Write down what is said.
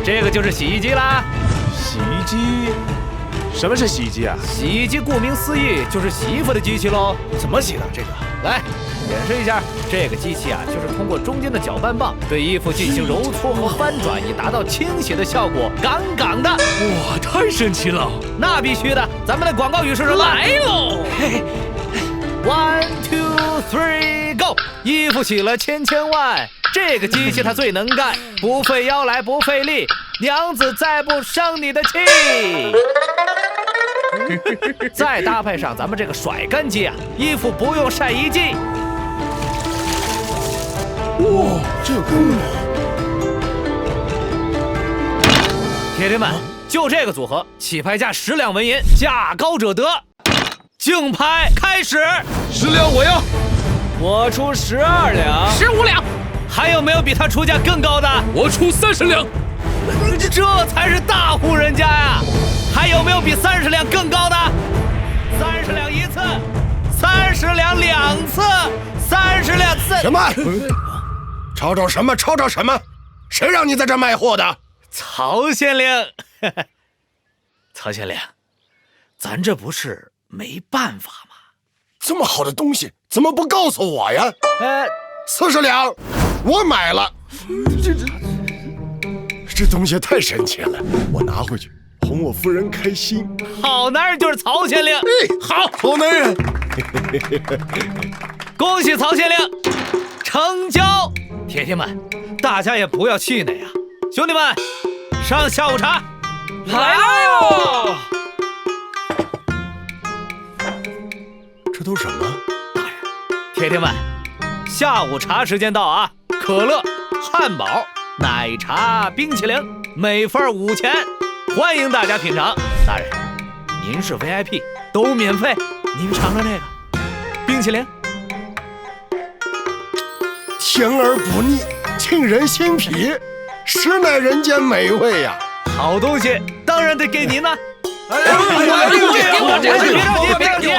这个就是洗衣机啦。洗衣机？什么是洗衣机啊？洗衣机顾名思义就是洗衣服的机器喽。怎么洗的？这个来演示一下，这个机器啊，就是通过中间的搅拌棒对衣服进行揉搓和翻转，以达到清洗的效果。杠杠的，哇，太神奇了！那必须的。咱们的广告语是什么？来喽！1 2 3 go！ 衣服洗了千万，这个机器它最能干，不费腰来不费力，娘子再不生你的气。再搭配上咱们这个甩干机啊，衣服不用晒衣机。哇，这个铁铁们，就这个组合，起拍价10两纹银，价高者得。竞拍开始，10两我要，我出12两，15两，还有没有比他出价更高的？我出30两，这才是大户人家呀！还有没有比30两更高的？30两一次，30两2次，30两4……什么？吵什么？吵什么？谁让你在这卖货的？曹县令，曹县令，咱这不是没办法吗？这么好的东西怎么不告诉我呀？40两，我买了。这东西太神奇了，我拿回去哄我夫人开心。好男人就是曹县令。好男人。恭喜曹县令成交。铁铁们，大家也不要气馁啊！兄弟们，上下午茶来喽！这都什么？铁铁们，下午茶时间到啊！可乐、汉堡、奶茶、冰淇淋，每份5钱，欢迎大家品尝。大人，您是 VIP， 都免费，您尝尝这个冰淇淋，甜而不腻，沁人心脾，实乃人间美味呀！好东西当然得给您呢。哎呀，别着急，别着急。